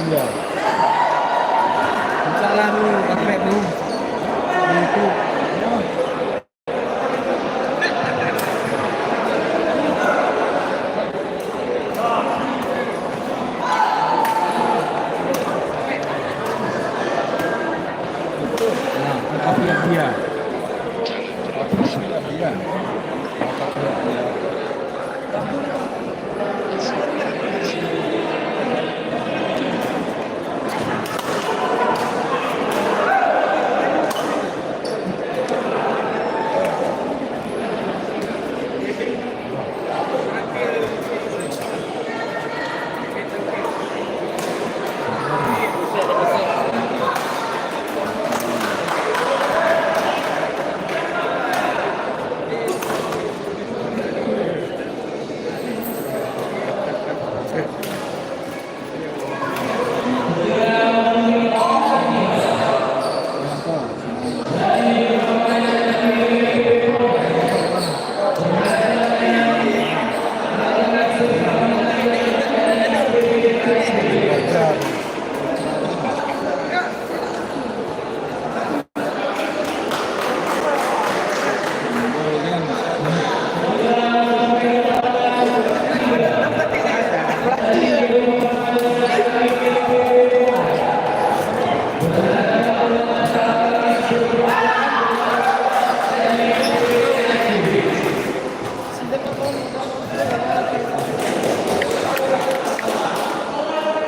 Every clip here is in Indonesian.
Iya. Salah dulu, pakai dulu. Itu. Nah, apa dia? Dia.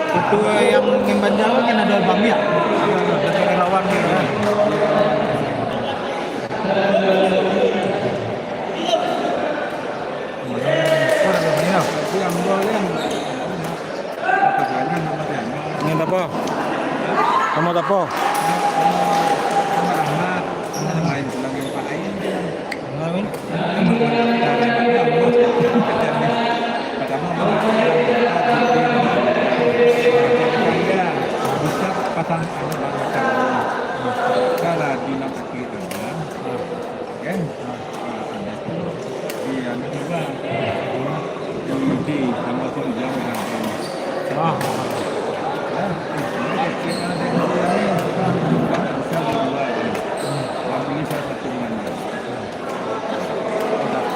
Ketua yang ngemban Jawa kan ada Bang ya, ada relawan gitu kan. Orang banyak, yang boleh ini apa? Kamu apa? Main pulang yang Pak Ain dia. Main? Pasang kalau di nampak kita kan dia juga di sama tu jauh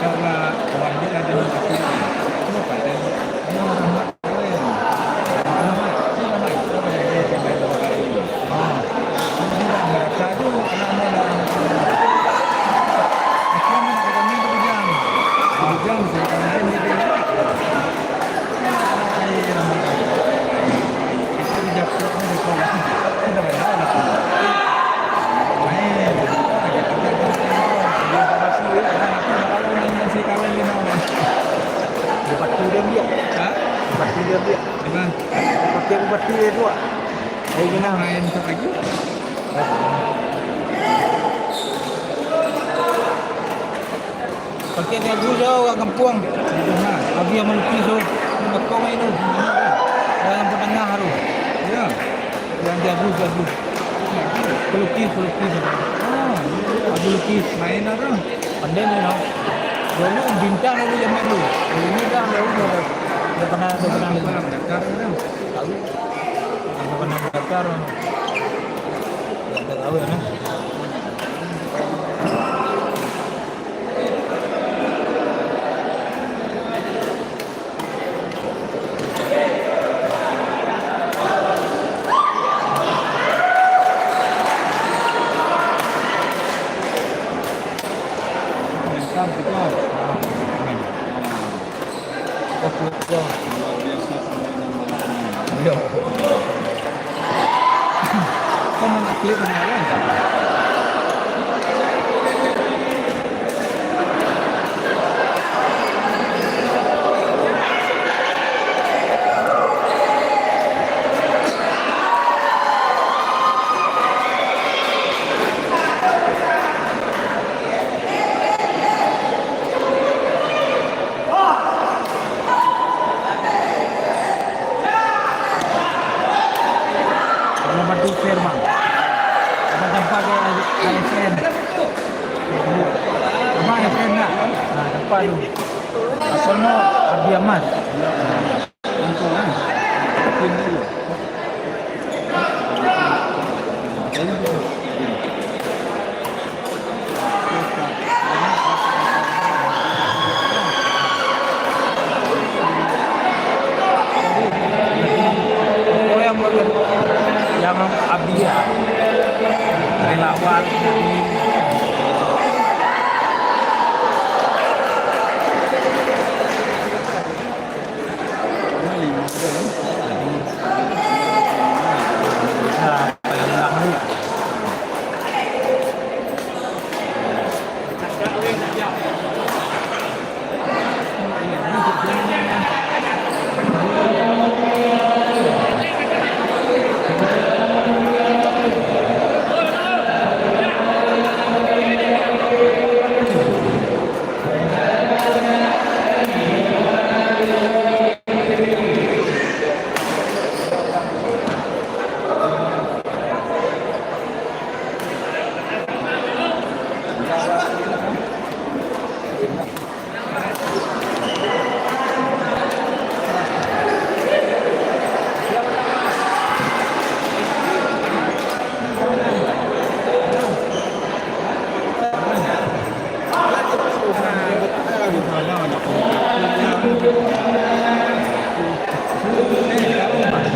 karena wajib ada pakai ubat dia tu. Ai kena main tak lagi. Pakai dia gula orang kampung. Abi yang melukis tu. Bakau main tu. Dalam petengah tu. Ya. Yang jago. Pelukis. Abi lukis main apa? Pandai ni tau. Dulu bintang dulu zaman dulu. Ini dah udah pernah mendaftar tahu pernah mendaftar nggak tahu ya kan klik beneran nomor 2 Firman tempat ke ASN apa ASN nak? Nah tempat tu apa no Abi Ahmad untuk kan tim dulu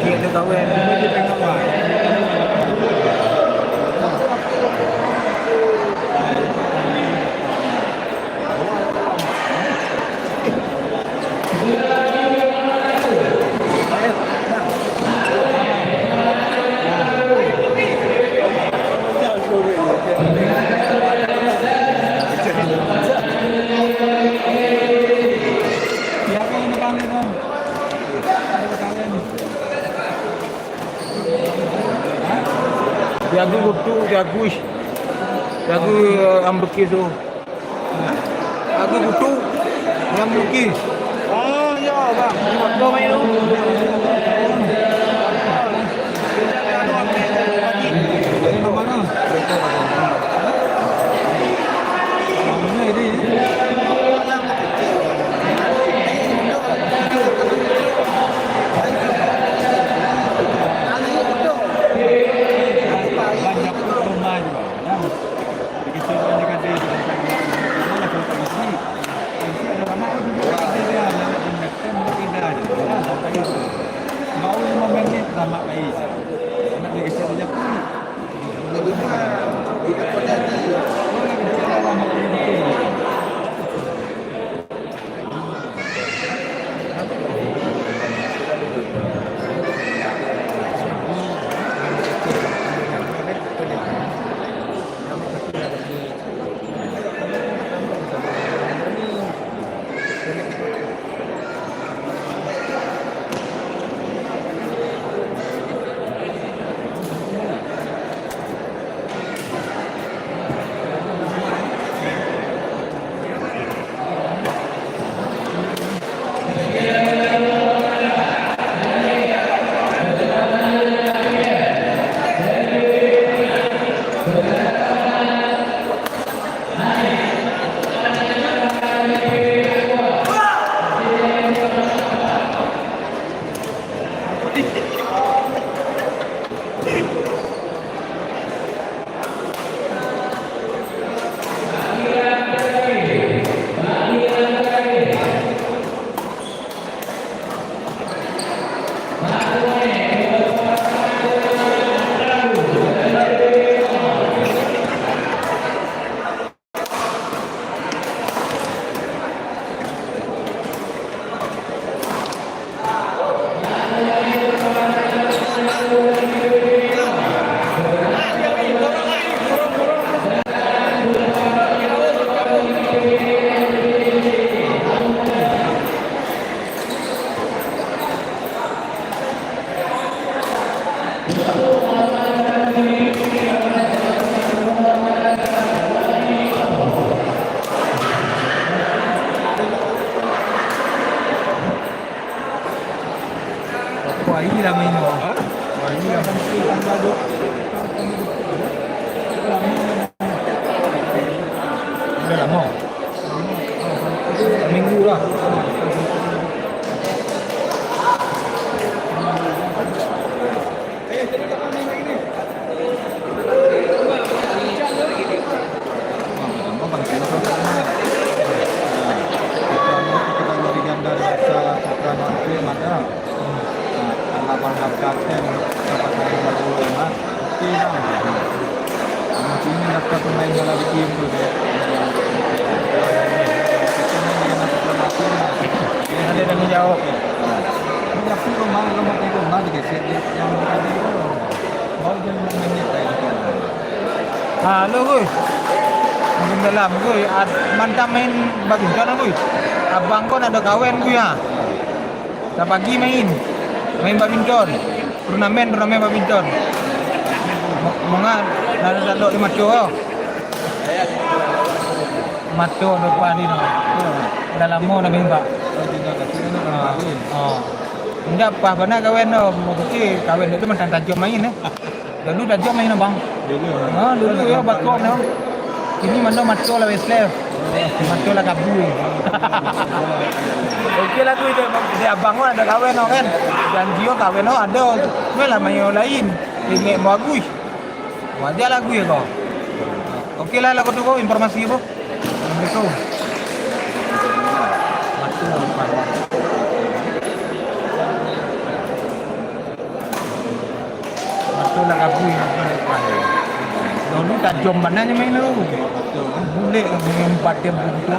Kita tahu yang dia tengok lah. Jago tu, jago yang lukis tu. Jago butu yang lukis. Oh, ya bang. Waktu main tu. Dari mana? Mana ini? Banyak rumah juga. Begitu banyak ada di mana kalau tak isi. Ada ramai juga ada dia yang ingatkan mungkin dah ada. Sampai itu. Mau 5 minit ramai baik. Nak dia kecil saja pun. Lebih murah. Tidak pada dia. Ramai betul. Wah, ini dah main oh. Wah, ini dah main. Dah lama. Minggu lah. Macam ini dapat pemain dalam tim tu dia. Ada tanggungjawab. Dia pun rumah tengok rumah dia set dia yang tadi tu. Baru dia minit tadi. Halo kuy. Mungkin dalam kuy. Mantap main badminton kuy. Abang kau nak ada kawan kuy ha. Dah pagi main badminton. Turnamen badminton. Mongan nak dok di macho kau. Macho depan ni no. Dalam mo na main ba. Oh. Enggak apa benar kawan no. Mungkin kawan itu macam tajam main eh. Dulu tajam main bang. Dulu ya bakon no. Ini mana macho lah Westlev. Macho lah kabui. Okey lah tu dia abang ada kawan no kan. Janji kawan no ada. Melah main lain. Ini bagus. Wajah lagu ya kau. Okey lah lagu tu kau informasi apa? Assalamualaikum. Matu lah kabui. Dulu tak jom mana je main dulu. Boleh dengan 4 jam buku.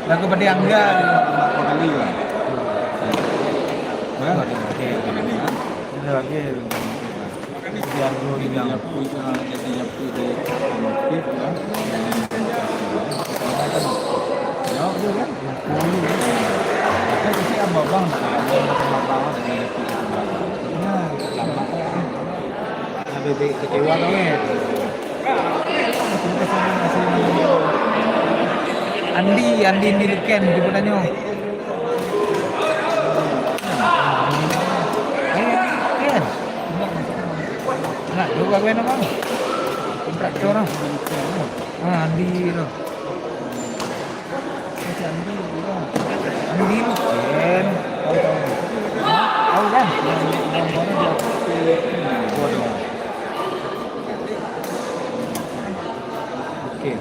Lagu pada angga Kali lah. lagi. Yang dulu yang jadi nyapu dia motif lah. Ya tu kan. Kan si abang sama dengan nyapu itu. Nah, lama ada kecewa kau kan. Andi di Luken sebenarnya. Kan? Nak juga gue nama. Kontraktor lah. Andi tu. Andi Luken. Tahu kan? Okey.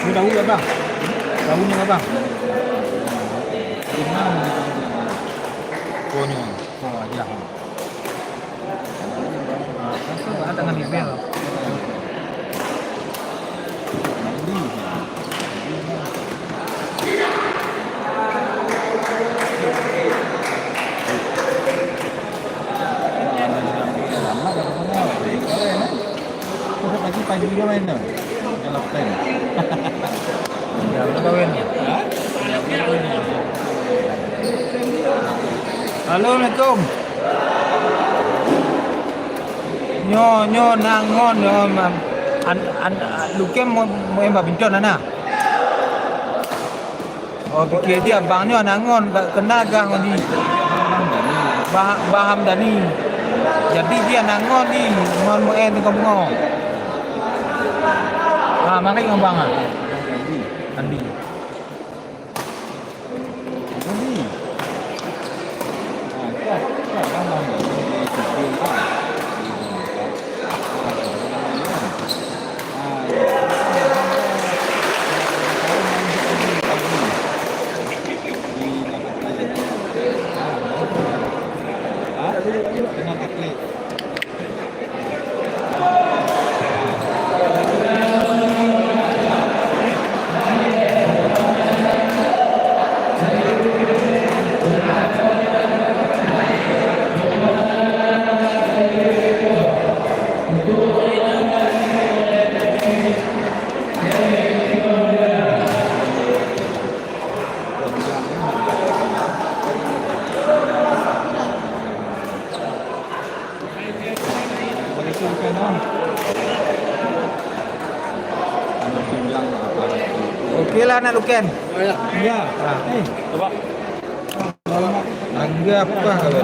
Ini tahu ke bang? Tahu ni ke bang? Konya. Oh, ya. Ada dengan email. Pagi pagi dia main tu. Dalam pen. Ya, kawin ya. Halo, Assalamualaikum. Nyo nangon Lukem mau main badminton ana. Oh, pikir dia abangnya nangon kena gang ni. Baham Dani. Jadi dia nangon ni ngon main dengan ngong. Mana yang bang ah? Andi. Okeylah nak Luken. Ya. Coba. Angga apa kalau?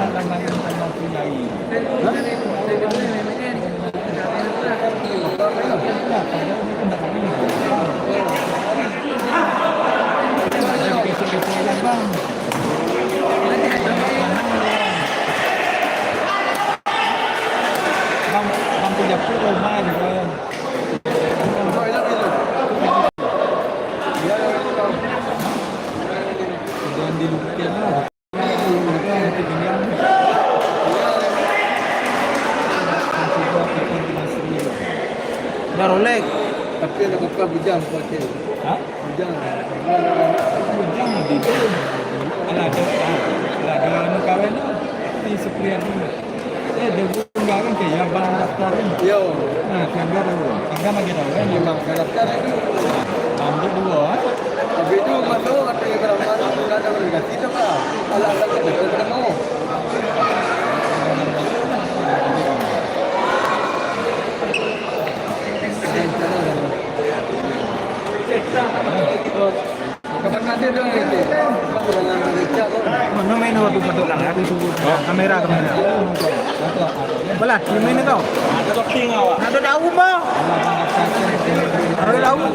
Bang punya rumah juga. Jangan dilupakan lah. Ada Rolex. Tapi ada apa bujang kuatir. Hah? Bujang. Bujang di itu. Ada anu kawin di sekalian dulu. Dia bukan ke yang daftarin. Yo. Nah, tangga dulu. Tangga lagi tahu kan? Memang daftar ini. Ambil dulu ah. Tapi itu mana kata yang ramai tidak ada berganti tak? Ala-ala kita ketemu. Kapan nanti dong ini? Dengan Malaysia kok. Mana main waktu betul lah. Kamera. Belah, di main itu. Ada topping awak. Ada daun mah. Ada daun.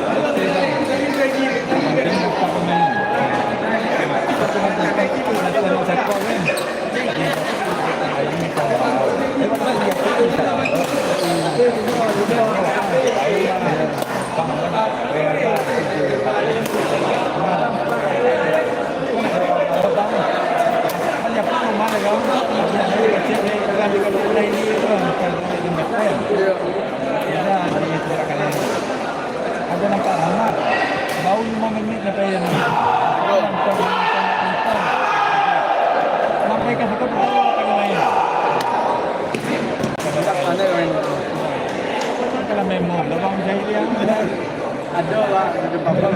Ada nampak anak bau 5 minit na tayo sampai ka sa kapatid ka ngayon. Mana yang ini? Kalau memang lawang jahiliah Ada lah, ada bapak.